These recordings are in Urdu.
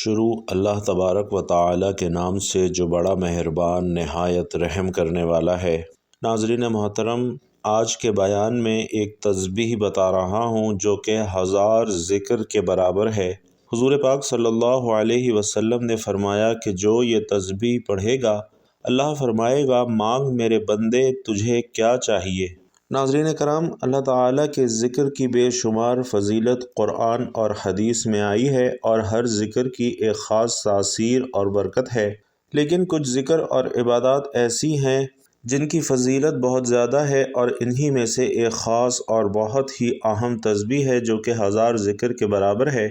شروع اللہ تبارک و تعالی کے نام سے جو بڑا مہربان نہایت رحم کرنے والا ہے۔ ناظرین محترم، آج کے بیان میں ایک تسبیح بتا رہا ہوں جو کہ 1000 ذکر کے برابر ہے۔ حضور پاک صلی اللہ علیہ وسلم نے فرمایا کہ جو یہ تسبیح پڑھے گا، اللہ فرمائے گا مانگ میرے بندے تجھے کیا چاہیے۔ ناظرین کرام، اللہ تعالیٰ کے ذکر کی بے شمار فضیلت قرآن اور حدیث میں آئی ہے اور ہر ذکر کی ایک خاص تاثیر اور برکت ہے، لیکن کچھ ذکر اور عبادات ایسی ہیں جن کی فضیلت بہت زیادہ ہے، اور انہی میں سے ایک خاص اور بہت ہی اہم تسبیح ہے جو کہ 1000 ذکر کے برابر ہے،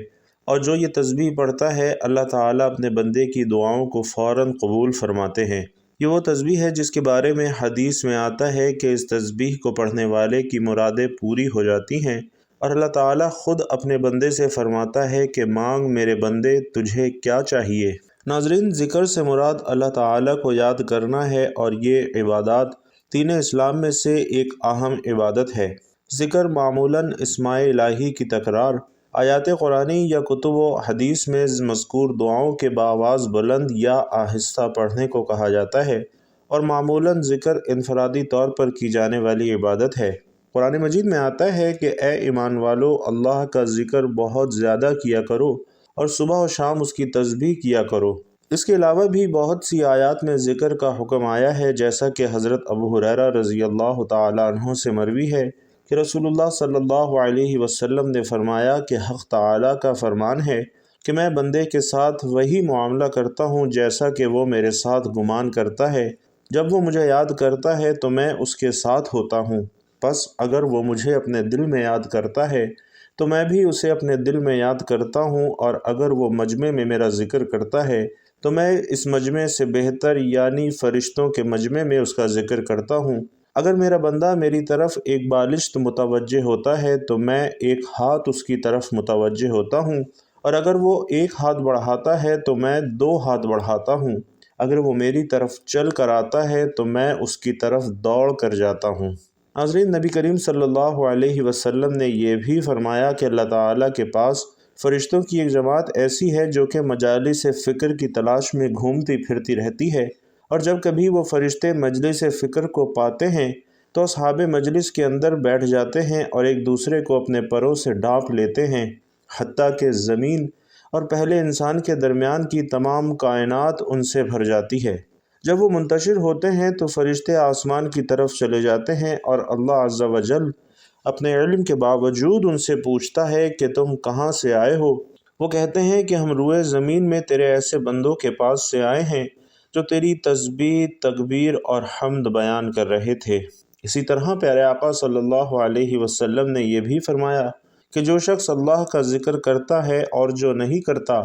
اور جو یہ تسبیح پڑھتا ہے اللہ تعالیٰ اپنے بندے کی دعاؤں کو فوراً قبول فرماتے ہیں۔ یہ وہ تسبیح ہے جس کے بارے میں حدیث میں آتا ہے کہ اس تسبیح کو پڑھنے والے کی مرادیں پوری ہو جاتی ہیں، اور اللہ تعالیٰ خود اپنے بندے سے فرماتا ہے کہ مانگ میرے بندے تجھے کیا چاہیے۔ ناظرین، ذکر سے مراد اللہ تعالیٰ کو یاد کرنا ہے، اور یہ عبادات دین اسلام میں سے ایک اہم عبادت ہے۔ ذکر معمولاً اسماء الہی کی تکرار، آیات قرآنی یا کتب و حدیث میں مذکور دعاؤں کے بآواز بلند یا آہستہ پڑھنے کو کہا جاتا ہے، اور معمولاً ذکر انفرادی طور پر کی جانے والی عبادت ہے۔ قرآن مجید میں آتا ہے کہ اے ایمان والو، اللہ کا ذکر بہت زیادہ کیا کرو اور صبح و شام اس کی تسبیح کیا کرو۔ اس کے علاوہ بھی بہت سی آیات میں ذکر کا حکم آیا ہے، جیسا کہ حضرت ابو ہریرہ رضی اللہ تعالی عنہ سے مروی ہے کہ رسول اللہ صلی اللہ علیہ وسلم نے فرمایا کہ حق تعالیٰ کا فرمان ہے کہ میں بندے کے ساتھ وہی معاملہ کرتا ہوں جیسا کہ وہ میرے ساتھ گمان کرتا ہے۔ جب وہ مجھے یاد کرتا ہے تو میں اس کے ساتھ ہوتا ہوں، پس اگر وہ مجھے اپنے دل میں یاد کرتا ہے تو میں بھی اسے اپنے دل میں یاد کرتا ہوں، اور اگر وہ مجمع میں میرا ذکر کرتا ہے تو میں اس مجمع سے بہتر یعنی فرشتوں کے مجمع میں اس کا ذکر کرتا ہوں۔ اگر میرا بندہ میری طرف ایک بالشت متوجہ ہوتا ہے تو میں ایک ہاتھ اس کی طرف متوجہ ہوتا ہوں، اور اگر وہ ایک ہاتھ بڑھاتا ہے تو میں 2 ہاتھ بڑھاتا ہوں، اگر وہ میری طرف چل کر آتا ہے تو میں اس کی طرف دوڑ کر جاتا ہوں۔ ناظرین، نبی کریم صلی اللہ علیہ وسلم نے یہ بھی فرمایا کہ اللہ تعالیٰ کے پاس فرشتوں کی ایک جماعت ایسی ہے جو کہ مجالس فکر کی تلاش میں گھومتی پھرتی رہتی ہے، اور جب کبھی وہ فرشتے مجلس فکر کو پاتے ہیں تو اصحاب مجلس کے اندر بیٹھ جاتے ہیں اور ایک دوسرے کو اپنے پروں سے ڈانپ لیتے ہیں، حتیٰ کہ زمین اور پہلے انسان کے درمیان کی تمام کائنات ان سے بھر جاتی ہے۔ جب وہ منتشر ہوتے ہیں تو فرشتے آسمان کی طرف چلے جاتے ہیں، اور اللہ عز و جل اپنے علم کے باوجود ان سے پوچھتا ہے کہ تم کہاں سے آئے ہو؟ وہ کہتے ہیں کہ ہم روئے زمین میں تیرے ایسے بندوں کے پاس سے آئے ہیں جو تیری تسبیح، تکبیر اور حمد بیان کر رہے تھے۔ اسی طرح پیارے آقا صلی اللہ علیہ وسلم نے یہ بھی فرمایا کہ جو شخص اللہ کا ذکر کرتا ہے اور جو نہیں کرتا،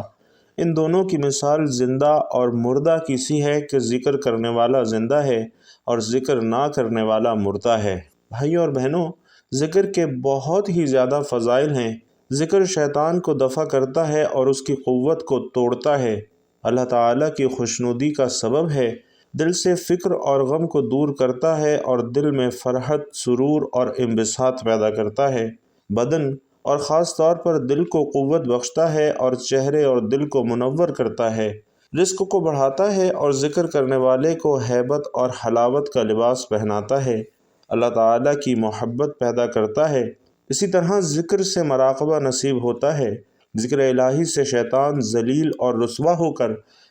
ان دونوں کی مثال زندہ اور مردہ کی سی ہے کہ ذکر کرنے والا زندہ ہے اور ذکر نہ کرنے والا مردہ ہے۔ بھائیوں اور بہنوں، ذکر کے بہت ہی زیادہ فضائل ہیں۔ ذکر شیطان کو دفع کرتا ہے اور اس کی قوت کو توڑتا ہے، اللہ تعالیٰ کی خوشنودی کا سبب ہے، دل سے فکر اور غم کو دور کرتا ہے اور دل میں فرحت، سرور اور انبساط پیدا کرتا ہے، بدن اور خاص طور پر دل کو قوت بخشتا ہے اور چہرے اور دل کو منور کرتا ہے، رزق کو بڑھاتا ہے اور ذکر کرنے والے کو ہیبت اور حلاوت کا لباس پہناتا ہے، اللہ تعالیٰ کی محبت پیدا کرتا ہے۔ اسی طرح ذکر سے مراقبہ نصیب ہوتا ہے۔ ذکر الہی سے شیطان ذلیل اور رسوا ہو کر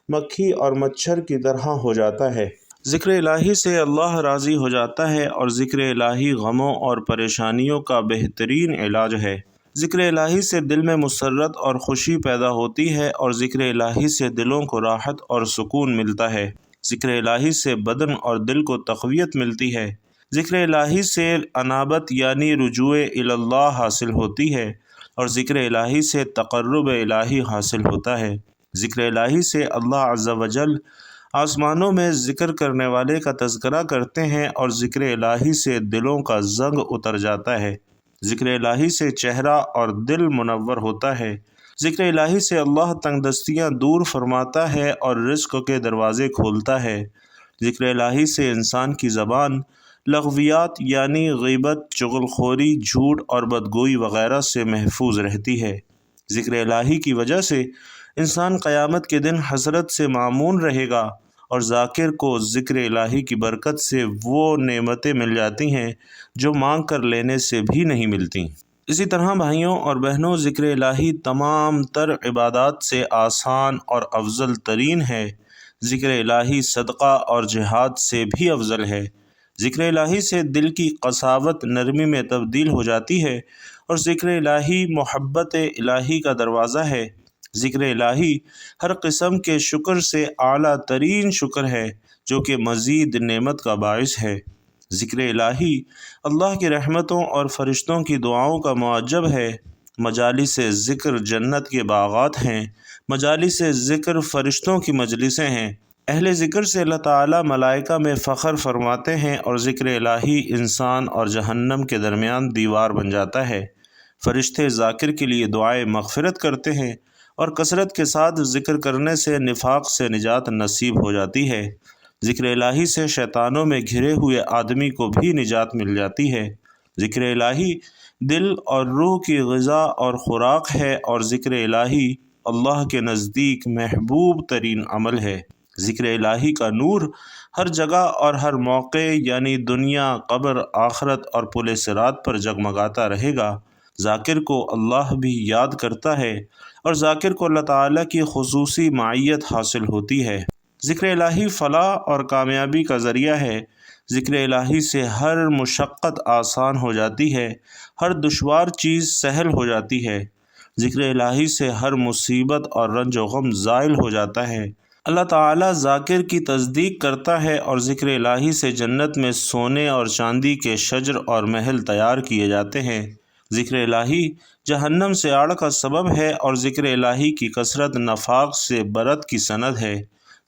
مکھی اور مچھر کی طرح ہو جاتا ہے۔ ذکر الہی سے اللہ راضی ہو جاتا ہے، اور ذکر الہی غموں اور پریشانیوں کا بہترین علاج ہے۔ ذکر الہی سے دل میں مسرت اور خوشی پیدا ہوتی ہے، اور ذکر الہی سے دلوں کو راحت اور سکون ملتا ہے۔ ذکر الہی سے بدن اور دل کو تقویت ملتی ہے۔ ذکر الہی سے انابت یعنی رجوع اللہ حاصل ہوتی ہے، اور ذکر الہی سے تقرب الہی حاصل ہوتا ہے۔ ذکر الہی سے اللہ عز و جل آسمانوں میں ذکر کرنے والے کا تذکرہ کرتے ہیں، اور ذکر الہی سے دلوں کا زنگ اتر جاتا ہے۔ ذکر الہی سے چہرہ اور دل منور ہوتا ہے۔ ذکر الہی سے اللہ تنگ دستیاں دور فرماتا ہے اور رزق کے دروازے کھولتا ہے۔ ذکر الہی سے انسان کی زبان لغویات یعنی غیبت، چغل خوری، جھوٹ اور بدگوئی وغیرہ سے محفوظ رہتی ہے۔ ذکر الہی کی وجہ سے انسان قیامت کے دن حسرت سے معمون رہے گا، اور ذاکر کو ذکر الہی کی برکت سے وہ نعمتیں مل جاتی ہیں جو مانگ کر لینے سے بھی نہیں ملتی۔ اسی طرح بھائیوں اور بہنوں، ذکر الہی تمام تر عبادات سے آسان اور افضل ترین ہے۔ ذکر الہی صدقہ اور جہاد سے بھی افضل ہے۔ ذکر الہی سے دل کی قساوت نرمی میں تبدیل ہو جاتی ہے، اور ذکر الہی محبت الہی کا دروازہ ہے۔ ذکر الہی ہر قسم کے شکر سے اعلیٰ ترین شکر ہے، جو کہ مزید نعمت کا باعث ہے۔ ذکر الہی اللہ کی رحمتوں اور فرشتوں کی دعاؤں کا معجب ہے۔ مجالس ذکر جنت کے باغات ہیں، مجالس ذکر فرشتوں کی مجلسیں ہیں۔ اہل ذکر سے اللہ تعالیٰ ملائکہ میں فخر فرماتے ہیں، اور ذکر الہی انسان اور جہنم کے درمیان دیوار بن جاتا ہے۔ فرشتے ذاکر کے لیے دعائے مغفرت کرتے ہیں، اور کثرت کے ساتھ ذکر کرنے سے نفاق سے نجات نصیب ہو جاتی ہے۔ ذکر الہی سے شیطانوں میں گھرے ہوئے آدمی کو بھی نجات مل جاتی ہے۔ ذکر الہی دل اور روح کی غذا اور خوراک ہے، اور ذکر الہی اللہ کے نزدیک محبوب ترین عمل ہے۔ ذکر الہی کا نور ہر جگہ اور ہر موقع، یعنی دنیا، قبر، آخرت اور پل صراط پر جگمگاتا رہے گا۔ ذاکر کو اللہ بھی یاد کرتا ہے، اور ذاکر کو اللہ تعالیٰ کی خصوصی معیت حاصل ہوتی ہے۔ ذکر الہی فلاح اور کامیابی کا ذریعہ ہے۔ ذکر الہی سے ہر مشقت آسان ہو جاتی ہے، ہر دشوار چیز سہل ہو جاتی ہے۔ ذکر الہی سے ہر مصیبت اور رنج و غم زائل ہو جاتا ہے۔ اللہ تعالیٰ ذاکر کی تصدیق کرتا ہے، اور ذکر الہی سے جنت میں سونے اور چاندی کے شجر اور محل تیار کیے جاتے ہیں۔ ذکر الہی جہنم سے آڑ کا سبب ہے، اور ذکر الہی کی کثرت نفاق سے برت کی سند ہے۔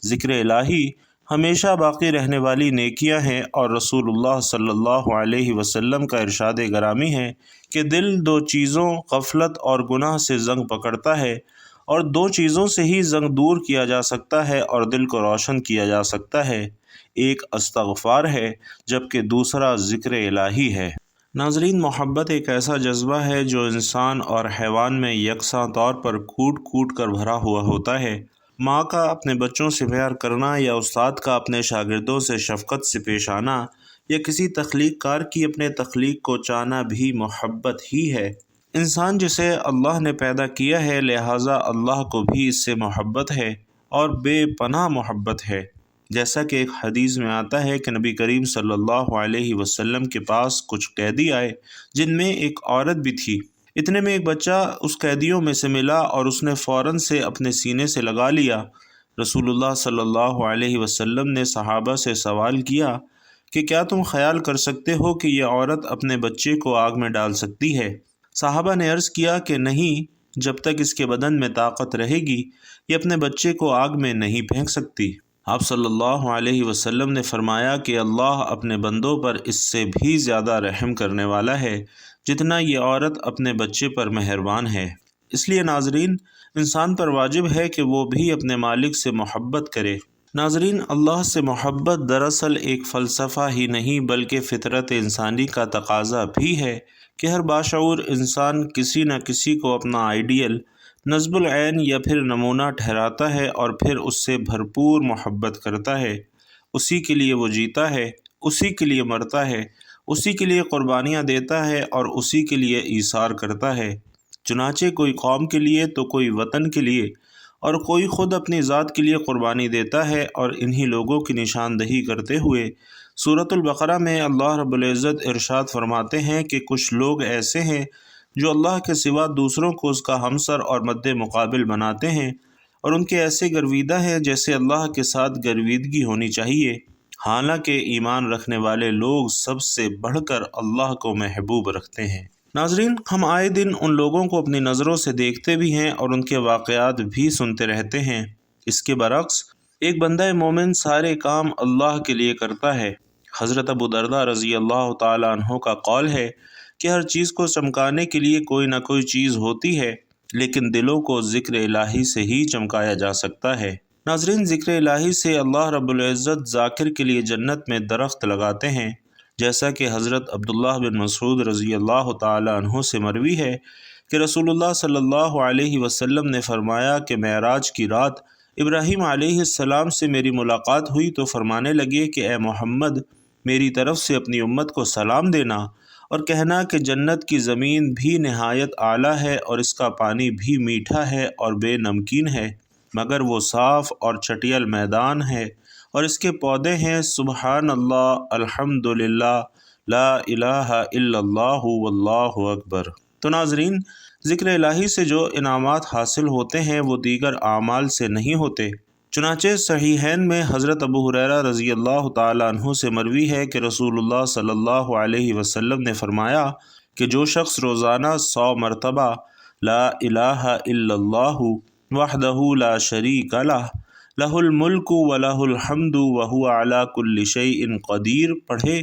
ذکر الہی ہمیشہ باقی رہنے والی نیکیاں ہیں، اور رسول اللہ صلی اللہ علیہ وسلم کا ارشاد گرامی ہے کہ دل دو چیزوں غفلت اور گناہ سے زنگ پکڑتا ہے، اور دو چیزوں سے ہی زنگ دور کیا جا سکتا ہے اور دل کو روشن کیا جا سکتا ہے۔ ایک استغفار ہے، جبکہ دوسرا ذکر الہی ہے۔ ناظرین، محبت ایک ایسا جذبہ ہے جو انسان اور حیوان میں یکساں طور پر کوٹ کوٹ کر بھرا ہوا ہوتا ہے۔ ماں کا اپنے بچوں سے پیار کرنا، یا استاد کا اپنے شاگردوں سے شفقت سے پیش آنا، یا کسی تخلیق کار کی اپنے تخلیق کو چاہنا بھی محبت ہی ہے۔ انسان جسے اللہ نے پیدا کیا ہے، لہٰذا اللہ کو بھی اس سے محبت ہے، اور بے پناہ محبت ہے۔ جیسا کہ ایک حدیث میں آتا ہے کہ نبی کریم صلی اللہ علیہ وسلم کے پاس کچھ قیدی آئے، جن میں ایک عورت بھی تھی۔ اتنے میں ایک بچہ اس قیدیوں میں سے ملا، اور اس نے فوراً سے اپنے سینے سے لگا لیا۔ رسول اللہ صلی اللہ علیہ وسلم نے صحابہ سے سوال کیا کہ کیا تم خیال کر سکتے ہو کہ یہ عورت اپنے بچے کو آگ میں ڈال سکتی ہے؟ صحابہ نے عرض کیا کہ نہیں، جب تک اس کے بدن میں طاقت رہے گی یہ اپنے بچے کو آگ میں نہیں پھینک سکتی۔ آپ صلی اللہ علیہ وسلم نے فرمایا کہ اللہ اپنے بندوں پر اس سے بھی زیادہ رحم کرنے والا ہے جتنا یہ عورت اپنے بچے پر مہربان ہے۔ اس لیے ناظرین، انسان پر واجب ہے کہ وہ بھی اپنے مالک سے محبت کرے۔ ناظرین، اللہ سے محبت دراصل ایک فلسفہ ہی نہیں بلکہ فطرت انسانی کا تقاضا بھی ہے کہ ہر باشعور انسان کسی نہ کسی کو اپنا آئیڈیل، نصب العین یا پھر نمونہ ٹھہراتا ہے، اور پھر اس سے بھرپور محبت کرتا ہے۔ اسی کے لیے وہ جیتا ہے، اسی کے لیے مرتا ہے، اسی کے لیے قربانیاں دیتا ہے، اور اسی کے لیے ایثار کرتا ہے۔ چنانچہ کوئی قوم کے لیے تو کوئی وطن کے لیے، اور کوئی خود اپنی ذات کے لیے قربانی دیتا ہے۔ اور انہی لوگوں کی نشاندہی کرتے ہوئے سورۃ البقرہ میں اللہ رب العزت ارشاد فرماتے ہیں کہ کچھ لوگ ایسے ہیں جو اللہ کے سوا دوسروں کو اس کا ہمسر اور مد مقابل بناتے ہیں، اور ان کے ایسے گرویدہ ہیں جیسے اللہ کے ساتھ گرویدگی ہونی چاہیے، حالانکہ ایمان رکھنے والے لوگ سب سے بڑھ کر اللہ کو محبوب رکھتے ہیں۔ ناظرین، ہم آئے دن ان لوگوں کو اپنی نظروں سے دیکھتے بھی ہیں اور ان کے واقعات بھی سنتے رہتے ہیں۔ اس کے برعکس ایک بندہ مومن سارے کام اللہ کے لیے کرتا ہے۔ حضرت ابو درداء رضی اللہ تعالیٰ عنہ کا قول ہے کہ ہر چیز کو چمکانے کے لیے کوئی نہ کوئی چیز ہوتی ہے، لیکن دلوں کو ذکر الہی سے ہی چمکایا جا سکتا ہے۔ ناظرین، ذکر الہی سے اللہ رب العزت ذاکر کے لیے جنت میں درخت لگاتے ہیں، جیسا کہ حضرت عبداللہ بن مسعود رضی اللہ تعالیٰ عنہ سے مروی ہے کہ رسول اللہ صلی اللہ علیہ وسلم نے فرمایا کہ معراج کی رات ابراہیم علیہ السلام سے میری ملاقات ہوئی تو فرمانے لگے کہ اے محمد، میری طرف سے اپنی امت کو سلام دینا اور کہنا کہ جنت کی زمین بھی نہایت اعلیٰ ہے اور اس کا پانی بھی میٹھا ہے اور بے نمکین ہے، مگر وہ صاف اور چٹیل میدان ہے اور اس کے پودے ہیں سبحان اللہ، الحمدللہ، لا الہ الا اللہ، واللہ اکبر۔ تو ناظرین، ذکر الہی سے جو انعامات حاصل ہوتے ہیں وہ دیگر اعمال سے نہیں ہوتے۔ چنانچہ صحیحین میں حضرت ابو ہریرہ رضی اللہ تعالیٰ عنہ سے مروی ہے کہ رسول اللہ صلی اللہ علیہ وسلم نے فرمایا کہ جو شخص روزانہ 100 مرتبہ لا الہ الا اللہ وحدہ لا شریک لہ لہ الملک ولہ الحمد وہو علی کل شیء قدیر پڑھے،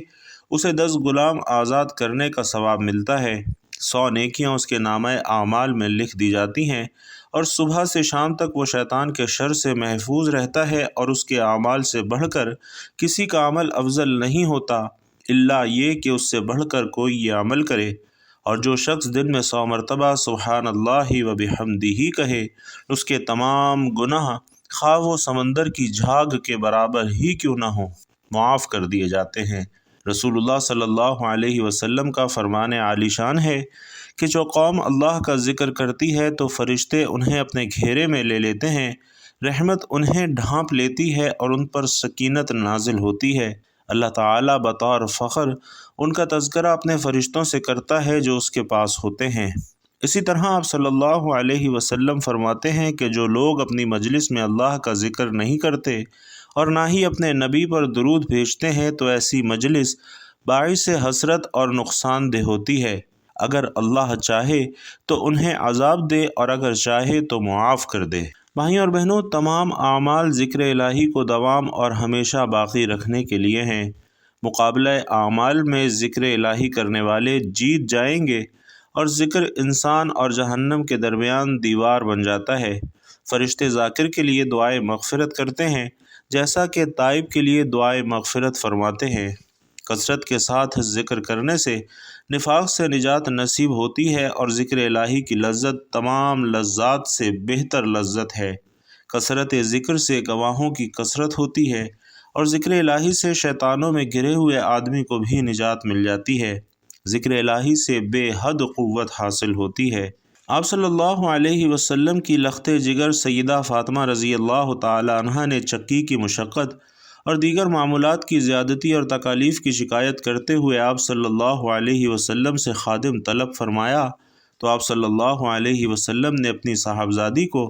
اسے 10 غلام آزاد کرنے کا ثواب ملتا ہے، 100 نیکیاں اس کے نامہ اعمال میں لکھ دی جاتی ہیں، اور صبح سے شام تک وہ شیطان کے شر سے محفوظ رہتا ہے، اور اس کے اعمال سے بڑھ کر کسی کا عمل افضل نہیں ہوتا الا یہ کہ اس سے بڑھ کر کوئی یہ عمل کرے۔ اور جو شخص دن میں 100 مرتبہ سبحان اللہ و بحمدہ کہے، اس کے تمام گناہ خواہ وہ سمندر کی جھاگ کے برابر ہی کیوں نہ ہوں معاف کر دیے جاتے ہیں۔ رسول اللہ صلی اللہ علیہ وسلم کا فرمان عالی شان ہے کہ جو قوم اللہ کا ذکر کرتی ہے تو فرشتے انہیں اپنے گھیرے میں لے لیتے ہیں، رحمت انہیں ڈھانپ لیتی ہے اور ان پر سکینت نازل ہوتی ہے۔ اللہ تعالیٰ بطور فخر ان کا تذکرہ اپنے فرشتوں سے کرتا ہے جو اس کے پاس ہوتے ہیں۔ اسی طرح آپ صلی اللہ علیہ وسلم فرماتے ہیں کہ جو لوگ اپنی مجلس میں اللہ کا ذکر نہیں کرتے اور نہ ہی اپنے نبی پر درود بھیجتے ہیں تو ایسی مجلس باعث حسرت اور نقصان دہ ہوتی ہے۔ اگر اللہ چاہے تو انہیں عذاب دے اور اگر چاہے تو معاف کر دے۔ بھائیوں اور بہنوں، تمام اعمال ذکر الہی کو دوام اور ہمیشہ باقی رکھنے کے لیے ہیں۔ مقابلہ اعمال میں ذکر الہی کرنے والے جیت جائیں گے اور ذکر انسان اور جہنم کے درمیان دیوار بن جاتا ہے۔ فرشتے ذاکر کے لیے دعائے مغفرت کرتے ہیں جیسا کہ تائب کے لیے دعائے مغفرت فرماتے ہیں۔ کثرت کے ساتھ ذکر کرنے سے نفاق سے نجات نصیب ہوتی ہے اور ذکر الہی کی لذت تمام لذات سے بہتر لذت ہے۔ کثرت ذکر سے گواہوں کی کثرت ہوتی ہے اور ذکر الہی سے شیطانوں میں گرے ہوئے آدمی کو بھی نجات مل جاتی ہے۔ ذکر الہی سے بے حد قوت حاصل ہوتی ہے۔ آپ صلی اللہ علیہ وسلم کی لخت جگر سیدہ فاطمہ رضی اللہ تعالی عنہا نے چکی کی مشقت اور دیگر معمولات کی زیادتی اور تکالیف کی شکایت کرتے ہوئے آپ صلی اللہ علیہ وسلم سے خادم طلب فرمایا تو آپ صلی اللہ علیہ وسلم نے اپنی صاحبزادی کو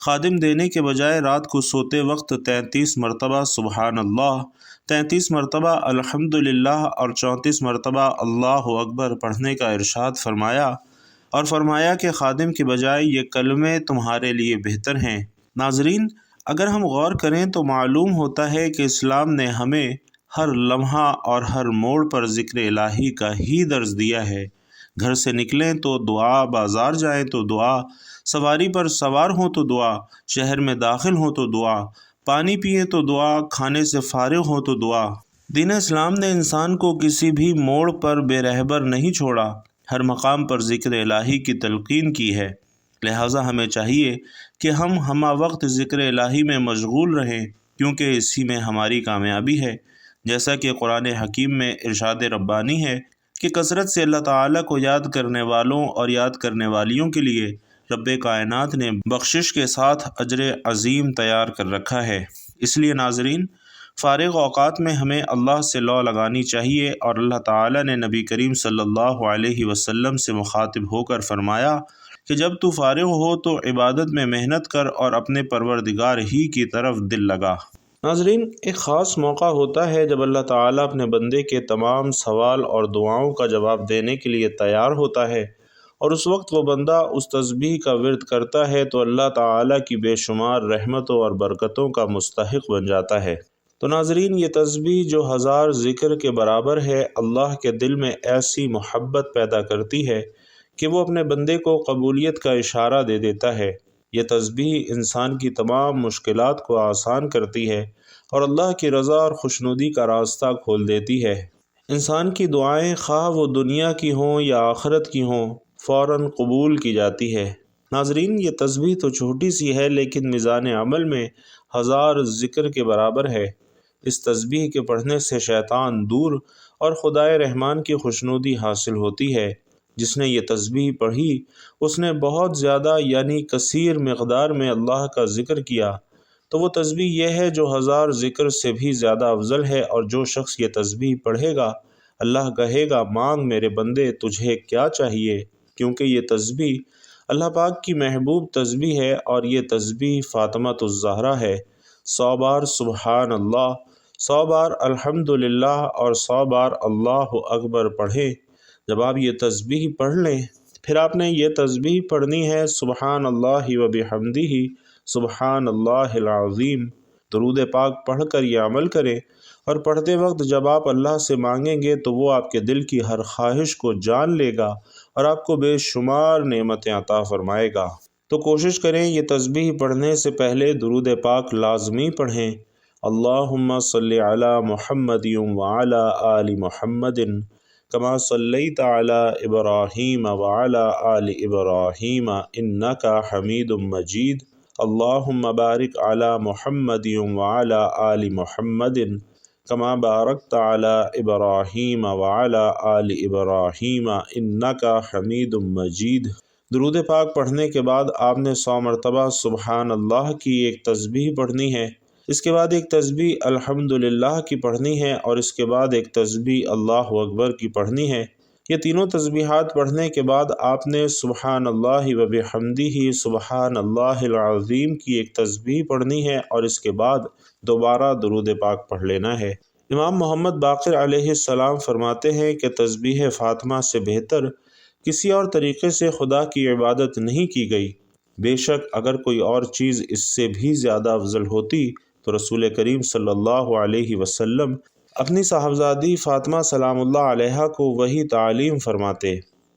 خادم دینے کے بجائے رات کو سوتے وقت 33 مرتبہ سبحان اللہ، 33 مرتبہ الحمدللہ اور 34 مرتبہ اللہ اکبر پڑھنے کا ارشاد فرمایا اور فرمایا کہ خادم کے بجائے یہ کلمے تمہارے لیے بہتر ہیں۔ ناظرین، اگر ہم غور کریں تو معلوم ہوتا ہے کہ اسلام نے ہمیں ہر لمحہ اور ہر موڑ پر ذکر الہی کا ہی درس دیا ہے۔ گھر سے نکلیں تو دعا، بازار جائیں تو دعا، سواری پر سوار ہوں تو دعا، شہر میں داخل ہوں تو دعا، پانی پئیں تو دعا، کھانے سے فارغ ہوں تو دعا۔ دین اسلام نے انسان کو کسی بھی موڑ پر بے رہبر نہیں چھوڑا، ہر مقام پر ذکر الہی کی تلقین کی ہے۔ لہٰذا ہمیں چاہیے کہ ہم ہمہ وقت ذکر الہی میں مشغول رہیں، کیونکہ اسی میں ہماری کامیابی ہے۔ جیسا کہ قرآن حکیم میں ارشاد ربانی ہے کہ کثرت سے اللہ تعالیٰ کو یاد کرنے والوں اور یاد کرنے والیوں کے لیے رب کائنات نے بخشش کے ساتھ اجر عظیم تیار کر رکھا ہے۔ اس لیے ناظرین، فارغ اوقات میں ہمیں اللہ سے لو لگانی چاہیے، اور اللہ تعالیٰ نے نبی کریم صلی اللہ علیہ وسلم سے مخاطب ہو کر فرمایا کہ جب تو فارغ ہو تو عبادت میں محنت کر اور اپنے پروردگار ہی کی طرف دل لگا۔ ناظرین، ایک خاص موقع ہوتا ہے جب اللہ تعالیٰ اپنے بندے کے تمام سوال اور دعاؤں کا جواب دینے کے لیے تیار ہوتا ہے، اور اس وقت وہ بندہ اس تسبیح کا ورد کرتا ہے تو اللہ تعالیٰ کی بے شمار رحمتوں اور برکتوں کا مستحق بن جاتا ہے۔ تو ناظرین، یہ تسبیح جو 1000 ذکر کے برابر ہے، اللہ کے دل میں ایسی محبت پیدا کرتی ہے کہ وہ اپنے بندے کو قبولیت کا اشارہ دے دیتا ہے۔ یہ تسبیح انسان کی تمام مشکلات کو آسان کرتی ہے اور اللہ کی رضا اور خوشنودی کا راستہ کھول دیتی ہے۔ انسان کی دعائیں خواہ وہ دنیا کی ہوں یا آخرت کی ہوں، فوراً قبول کی جاتی ہے۔ ناظرین، یہ تسبیح تو چھوٹی سی ہے لیکن میزان عمل میں 1000 ذکر کے برابر ہے۔ اس تسبیح کے پڑھنے سے شیطان دور اور خدائے رحمان کی خوشنودی حاصل ہوتی ہے۔ جس نے یہ تسبیح پڑھی اس نے بہت زیادہ یعنی کثیر مقدار میں اللہ کا ذکر کیا، تو وہ تسبیح یہ ہے جو 1000 ذکر سے بھی زیادہ افضل ہے۔ اور جو شخص یہ تسبیح پڑھے گا اللہ کہے گا مانگ میرے بندے تجھے کیا چاہیے، کیونکہ یہ تسبیح اللہ پاک کی محبوب تسبیح ہے اور یہ تسبیح فاطمۃ الزہرا ہے۔ 100 بار سبحان اللہ، 100 بار الحمدللہ اور 100 بار اللہ اکبر پڑھیں۔ جب آپ یہ تسبیح پڑھ لیں پھر آپ نے یہ تسبیح پڑھنی ہے سبحان اللہ و بحمدہ سبحان اللہ العظیم۔ درود پاک پڑھ کر یہ عمل کریں اور پڑھتے وقت جب آپ اللہ سے مانگیں گے تو وہ آپ کے دل کی ہر خواہش کو جان لے گا اور آپ کو بے شمار نعمتیں عطا فرمائے گا۔ تو کوشش کریں یہ تسبیح پڑھنے سے پہلے درود پاک لازمی پڑھیں۔ اللہم صلی علی محمد وعلی آل محمد کما صلیت علی ابراہیم وعلی آل ابراہیم انک حمید مجید۔ اللہم بارک علی محمد وعلی آل محمد کما بارکت علی ابراہیم وعلی آل ابراہیم انک حمید مجید۔ درود پاک پڑھنے کے بعد آپ نے 100 مرتبہ سبحان اللہ کی ایک تسبیح پڑھنی ہے، اس کے بعد ایک تسبیح الحمدللہ کی پڑھنی ہے اور اس کے بعد ایک تسبیح اللہ اکبر کی پڑھنی ہے۔ یہ تینوں تسبیحات پڑھنے کے بعد آپ نے سبحان اللہ و بحمدہ سبحان اللہ العظیم کی ایک تسبیح پڑھنی ہے اور اس کے بعد دوبارہ درود پاک پڑھ لینا ہے۔ امام محمد باقر علیہ السلام فرماتے ہیں کہ تسبیح فاطمہ سے بہتر کسی اور طریقے سے خدا کی عبادت نہیں کی گئی۔ بے شک اگر کوئی اور چیز اس سے بھی زیادہ افضل ہوتی تو رسول کریم صلی اللہ علیہ وسلم اپنی صاحبزادی فاطمہ سلام اللہ علیہا کو وہی تعلیم فرماتے۔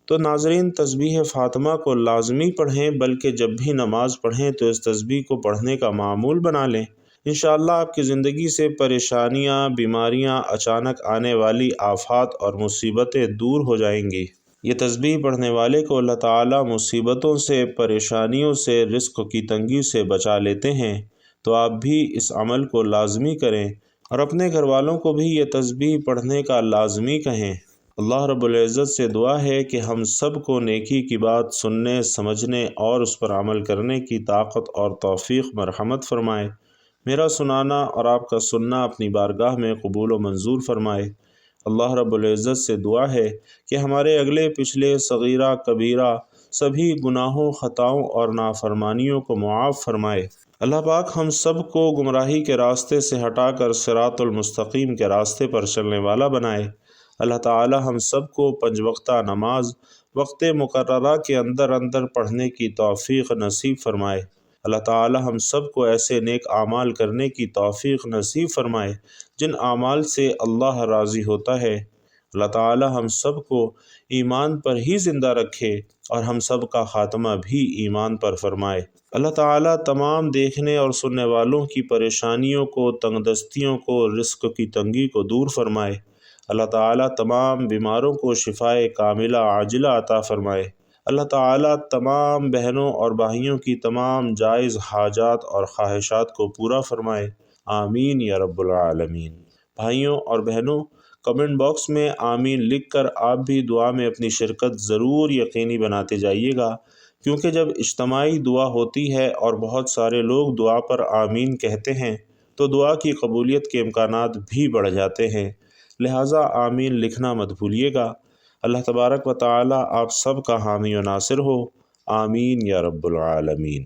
تو ناظرین، تسبیح فاطمہ کو لازمی پڑھیں، بلکہ جب بھی نماز پڑھیں تو اس تسبیح کو پڑھنے کا معمول بنا لیں۔ انشاءاللہ آپ کی زندگی سے پریشانیاں، بیماریاں، اچانک آنے والی آفات اور مصیبتیں دور ہو جائیں گی۔ یہ تسبیح پڑھنے والے کو اللہ تعالیٰ مصیبتوں سے، پریشانیوں سے، رزق کی تنگی سے بچا لیتے ہیں۔ تو آپ بھی اس عمل کو لازمی کریں اور اپنے گھر والوں کو بھی یہ تسبیح پڑھنے کا لازمی کہیں۔ اللہ رب العزت سے دعا ہے کہ ہم سب کو نیکی کی بات سننے، سمجھنے اور اس پر عمل کرنے کی طاقت اور توفیق مرحمت فرمائے۔ میرا سنانا اور آپ کا سننا اپنی بارگاہ میں قبول و منظور فرمائے۔ اللہ رب العزت سے دعا ہے کہ ہمارے اگلے پچھلے صغیرہ کبیرہ سبھی گناہوں، خطاؤں اور نافرمانیوں کو معاف فرمائے۔ اللہ پاک ہم سب کو گمراہی کے راستے سے ہٹا کر صراط المستقیم کے راستے پر چلنے والا بنائے۔ اللہ تعالی ہم سب کو 5 وقتہ نماز وقت مقررہ کے اندر پڑھنے کی توفیق نصیب فرمائے۔ اللہ تعالی ہم سب کو ایسے نیک اعمال کرنے کی توفیق نصیب فرمائے جن اعمال سے اللہ راضی ہوتا ہے۔ اللہ تعالی ہم سب کو ایمان پر ہی زندہ رکھے اور ہم سب کا خاتمہ بھی ایمان پر فرمائے۔ اللہ تعالی تمام دیکھنے اور سننے والوں کی پریشانیوں کو، تنگ دستیوں کو، رزق کی تنگی کو دور فرمائے۔ اللہ تعالی تمام بیماروں کو شفائے کاملہ عاجلہ عطا فرمائے۔ اللہ تعالی تمام بہنوں اور بھائیوں کی تمام جائز حاجات اور خواہشات کو پورا فرمائے۔ آمین یا رب العالمین۔ بھائیوں اور بہنوں، کمنٹ باکس میں آمین لکھ کر آپ بھی دعا میں اپنی شرکت ضرور یقینی بناتے جائیے گا، کیونکہ جب اجتماعی دعا ہوتی ہے اور بہت سارے لوگ دعا پر آمین کہتے ہیں تو دعا کی قبولیت کے امکانات بھی بڑھ جاتے ہیں، لہٰذا آمین لکھنا مت بھولیے گا۔ اللہ تبارک و تعالی آپ سب کا حامی و ناصر ہو۔ آمین یا رب العالمین۔